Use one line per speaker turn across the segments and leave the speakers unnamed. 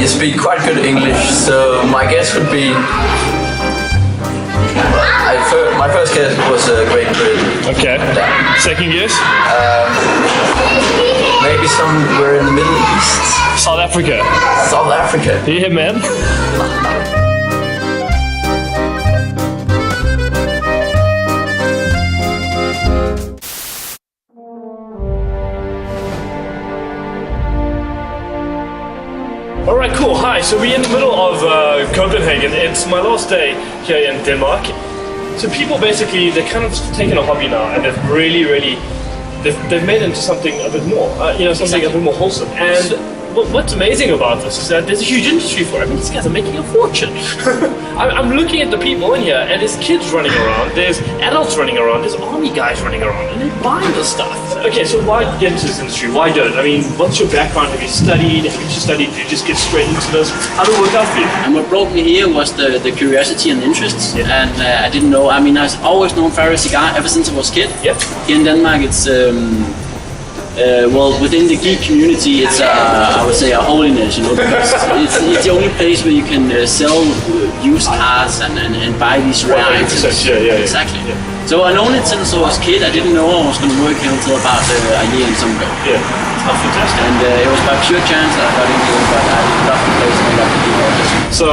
you speak quite good English, so my guess would be. My first guess was Great Britain.
Okay. Second guess?
Maybe somewhere in the Middle East.
South Africa.
South Africa.
Yeah, man. Alright, cool. Hi, so we're in the middle of Copenhagen. It's my last day here in Denmark. So people basically, they're kind of taking a hobby now and they've really, they've made it into something a bit more, something a bit more wholesome. And what's amazing about this is that there's a huge industry for it. I mean, these guys are making a fortune. I'm looking at the people in here, and there's kids running around, there's adults running around, there's army guys running around, and they're buying the stuff. Okay, so why get into this industry? Why do it? I mean, what's your background? Have you studied? Did you just get straight into this? How did it work out for you?
And what brought me here was the curiosity and interest. Yeah. And I didn't know, I mean, I've always known Farrow Cigar ever since I was a kid.
Yep.
Here in Denmark, it's well, within the geek community, it's I would say a holiness, because it's the only place where you can sell used cars and buy these rare items.
Yeah.
Exactly. Yeah. So I known it since I was a kid. I didn't know I was going to work here until about a year and some ago.
Yeah. Oh, fantastic.
And it was by pure chance that I got into it, but I love the place and I love the people.
So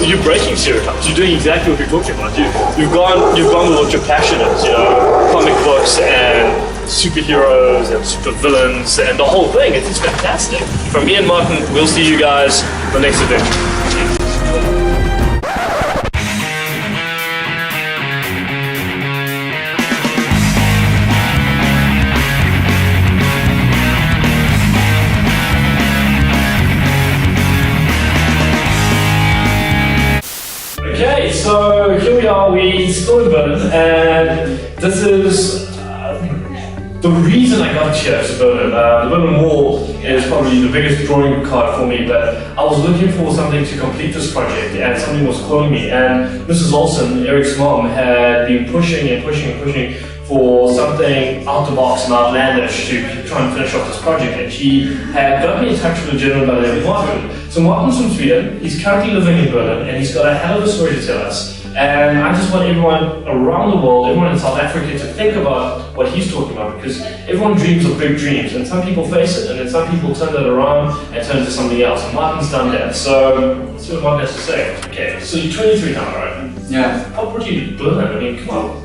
you're breaking stereotypes. You're doing exactly what you're talking about. You've gone with what your passion is. Comic books and superheroes and supervillains and the whole thing. It's just fantastic. From me and Martin, we'll see you guys the next adventure. Okay, so here we are, we're still in Berlin, and this is the reason I got here to Berlin. The Berlin Wall is probably the biggest drawing card for me, but I was looking for something to complete this project, and something was calling me, and Mrs. Olsen, Eric's mom, had been pushing for something out the box and outlandish to try and finish off this project, and she had got me in touch with a gentleman by the name of Martin. So Martin's from Sweden, he's currently living in Berlin, and he's got a hell of a story to tell us. And I just want everyone around the world, everyone in South Africa, to think about what he's talking about, because everyone dreams of big dreams, and some people face it, and then some people turn that around and turn to something else, and Martin's done that. So let's see what Martin has to say. Okay, so you're 23 now, right?
Yeah.
How brought you to Berlin? I mean, come on.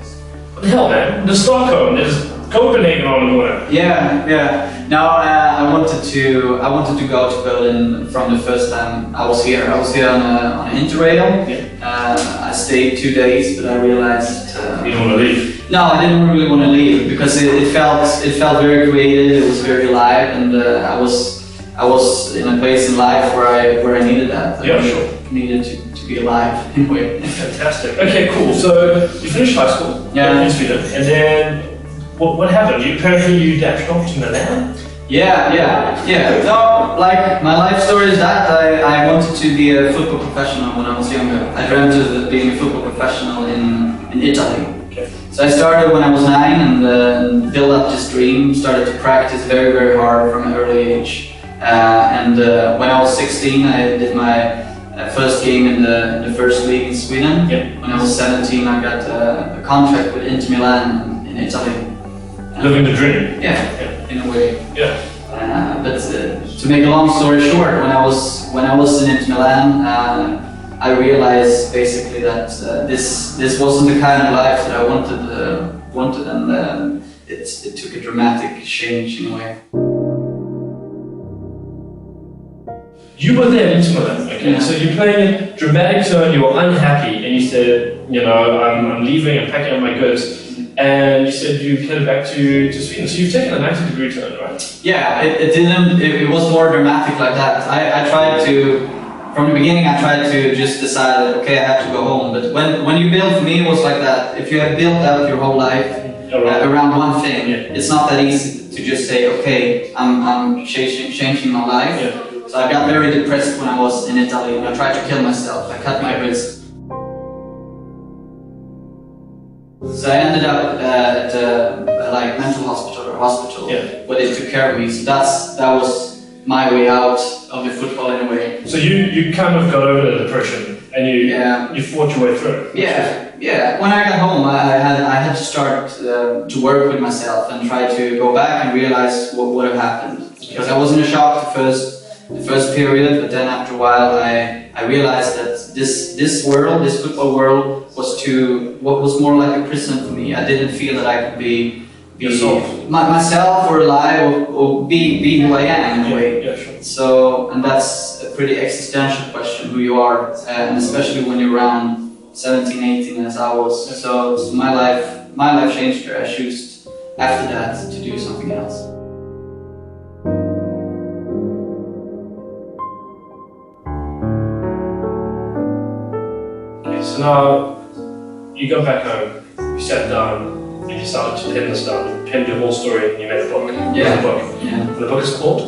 What the hell, man? There's Stockholm, there's Copenhagen on the corner.
Yeah. No, I wanted to go to Berlin from the first time I was here. I was here on an Interrail.
Yeah.
I stayed 2 days, but I realized
you don't want to leave.
No, I didn't really want to leave because it felt very creative. It was very alive, and I was in a place in life where I needed that.
Yeah, sure.
Needed to be alive in a way.
Fantastic. Okay, cool. So you finished high school in Sweden, and then what happened? You dashed off to Milan?
Yeah. No, like my life story is that I wanted to be a football professional when I was younger. I dreamt of being a football professional in Italy.
Okay.
So I started when I was 9 and built up this dream, started to practice very, very hard from an early age. And when I was 16, I did my first game in the first league in Sweden.
Yep.
When I was 17, I got a contract with Inter Milan in Italy.
Living the dream.
Yeah, in a way.
Yeah.
But to make a long story short, when I was in Inter Milan, I realized basically that this wasn't the kind of life that I wanted, and it took a dramatic change in a way.
You were there in Inter Milan, okay? Yeah. So you're playing a dramatic turn, you were unhappy, and you said, I'm leaving, I'm packing up my goods. And you said you headed back to Sweden, so you've taken a 90-degree turn, right?
Yeah, it was more dramatic like that. I tried to, from the beginning I tried to just decide that, okay, I have to go home. But when you build, for me it was like that. If you have built out your whole life around one thing, it's not that easy to just say, okay, I'm changing my life.
Yeah.
So I got very depressed when I was in Italy, and I tried to kill myself. I cut my wrist. So I ended up at mental hospital, where they took care of me. So that was my way out of the football in a way.
So you kind of got over the depression and you fought your way through it.
Yeah. When I got home, I had to start to work with myself and try to go back and realize what would have happened. Because I was in a shock the first period, but then after a while I realized that this football world was more like a prison for me. I didn't feel that I could be myself or alive or be who I am in a way.
Yeah, sure.
So, and that's a pretty existential question, who you are, and especially when you're around 17, 18 as I was. So my life changed there. I chose after that to do something else.
Okay, so now you go back home, you sat down, and you started to pen this down. You penned your whole story and you made a book.
Yeah.
The book.
Yeah.
The book is called?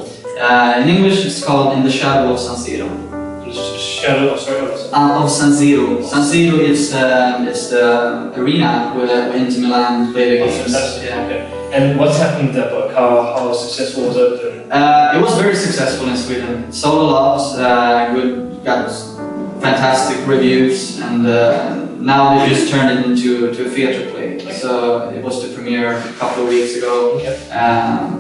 In English it's called In the Shadow of San Siro.
Shadow of
San Siro. San Siro is the arena where Inter Milan play the games.
Fantastic.
Yeah.
Okay. And what's happened with that book? How successful was it?
It was very successful in Sweden. Sold a lot. Got fantastic reviews, and now they just turned it into a theater play. Okay. So it was the premiere a couple of weeks ago. Okay.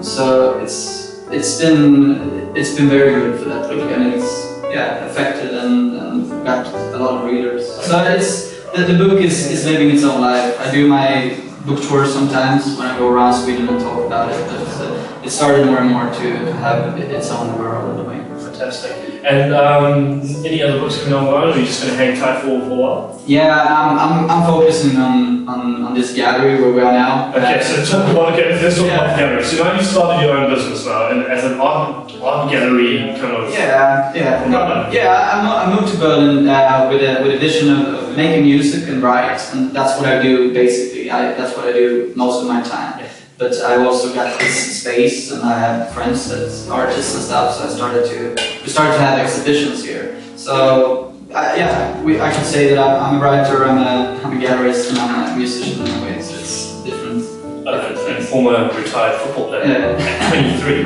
So it's been very good for that book, and it's affected and got a lot of readers. So the book is living its own life. I do my book tours sometimes when I go around Sweden and talk about it, but it started more and more to have its own world in a way.
Fantastic. And any other books coming on the line, or are you just going to hang tight for a while?
Yeah, I'm focusing on this gallery where we are now.
Okay, so let's talk about the gallery. So now you've started your own business now, and as an art gallery kind of...
I moved to Berlin with a vision of making music and write, and that's what I do basically. That's what I do most of my time. Yeah. But I also got this space, and I have friends that's artists and stuff, so we started to have exhibitions here. So I could say that I'm a writer, I'm a gallerist, and I'm a musician in a way, so it's different.
And former retired football player at 23.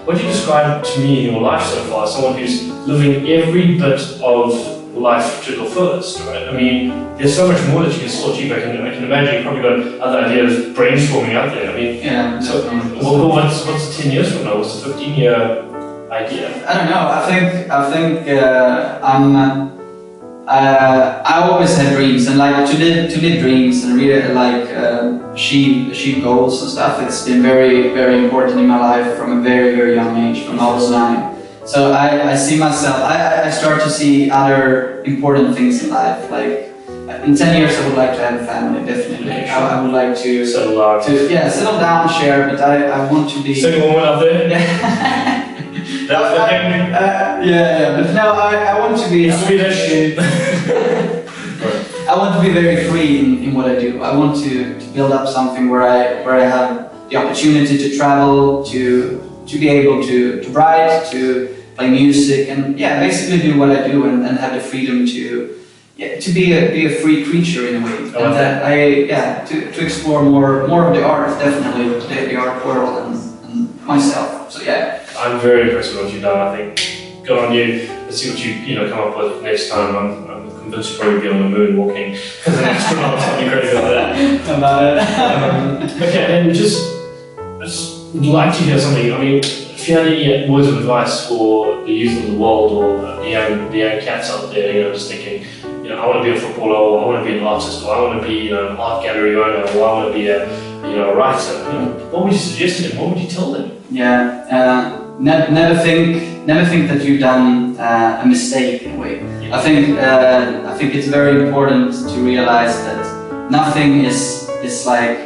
What do you describe to me in your life so far? Someone who's living every bit of life to the fullest, right? I mean, there's so much more that you can still achieve. I can imagine you've probably got other ideas brainstorming out there. I mean, what's 10 years from now? What's the 15-year idea?
I don't know. I think I always had dreams, and like to live dreams and really like achieve goals and stuff. It's been very, very important in my life from a very, very young age, from I was 9. So I see myself, I start to see other important things in life, like in 10 years I would like to have a family, definitely. Okay, sure. I would like to settle down, share, but I want to be...
Single woman out there? That's the thing?
But no, I want to be...
Swedish.
I want to be very free in what I do. I want to build up something where I have the opportunity to travel, to be able to write, to play music, and basically do what I do and have the freedom to be a free creature in a way. To explore more of the art, definitely the art world and myself. So
I'm very impressed with what you've done. I think good on you. Let's see what you come up with next time. I'm convinced you'll probably be on the moon walking as an astronaut, something crazy like that. Okay, and just would like to hear something. I mean, if you had any words of advice for the youth of the world or the young cats out there, just thinking, I want to be a footballer, or I want to be an artist, or I want to be an art gallery owner, or I want to be a writer. What would you suggest to them? What would you tell them?
Never think that you've done a mistake in a way. I think it's very important to realize that nothing is like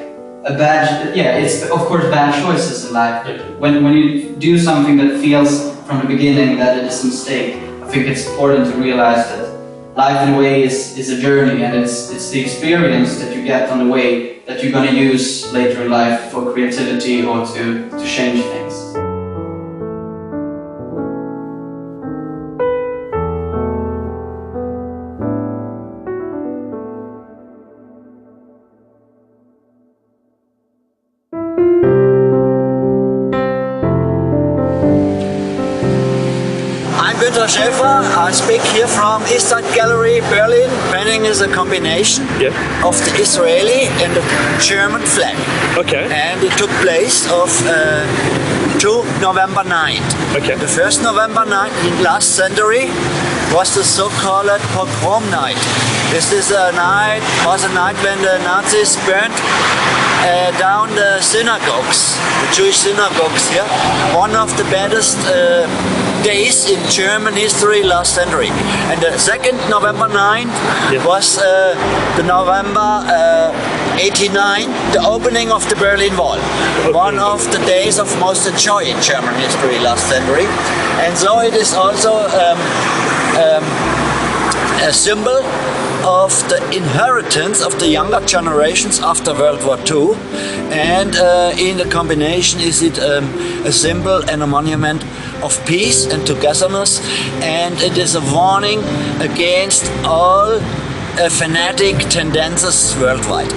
a bad. It's of course bad choices in life. When you do something that feels from the beginning that it is a mistake, I think it's important to realize that life in a way is a journey, and it's the experience that you get on the way that you're going to use later in life for creativity or to change things.
Günter Schäfer. I speak here from East Side Gallery, Berlin. Painting is a combination of the Israeli and the German flag.
Okay.
And it took place of 2 November night.
Okay.
The first November night in last century was the so-called pogrom night. This is a night when the Nazis burnt down the synagogues, the Jewish synagogues here. One of the baddest days in German history last century. And the second November 9th was the November 89, the opening of the Berlin Wall. One of the days of most joy in German history last century. And so it is also a symbol of the inheritance of the younger generations after World War II, and in the combination is it a symbol and a monument of peace and togetherness, and it is a warning against all fanatic tendencies worldwide.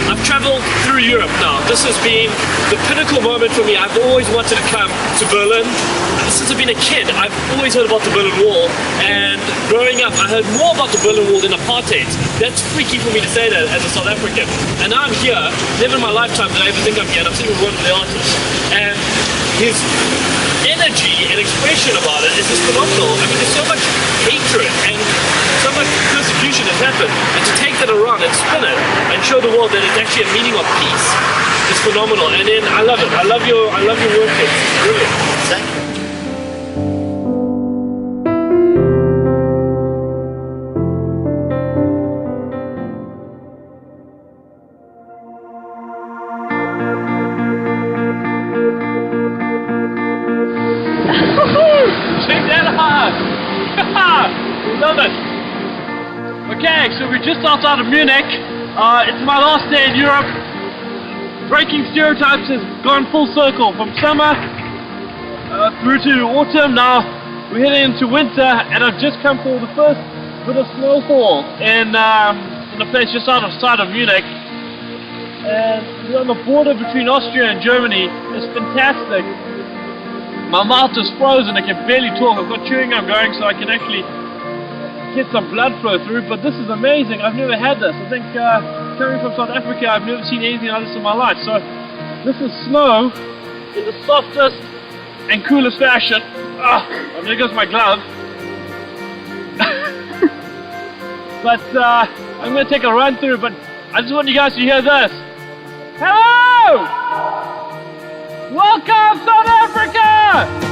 I've traveled through Europe now. This has been the pinnacle moment for me. I've always wanted to come to Berlin. Since I've been a kid, I've always heard about the Berlin Wall, and growing up I heard more about the Berlin Wall than apartheid. That's freaky for me to say that as a South African. And now I'm here, never in my lifetime did I ever think I'm here, and I'm sitting with one of the artists. And his energy and expression about it is just phenomenal. I mean, there's so much hatred and so much persecution has happened, and to take that around and spin it and show the world that it's actually a meaning of peace is phenomenal. And then I love it. I love your work. It's brilliant.
Thank you.
Check that out! Love it! Okay, so we're just outside of Munich. It's my last day in Europe. Breaking Stereotypes has gone full circle from summer through to autumn. Now we're heading into winter, and I've just come for the first bit of snowfall in a place just outside of Munich. And we're on the border between Austria and Germany. It's fantastic. My mouth is frozen, I can barely talk. I've got chewing gum going so I can actually get some blood flow through, but this is amazing. I've never had this. I think coming from South Africa, I've never seen anything like this in my life. So this is snow in the softest and coolest fashion. Oh, there goes my glove. But I'm going to take a run through, but I just want you guys to hear this. Hello! Welcome, South Africa!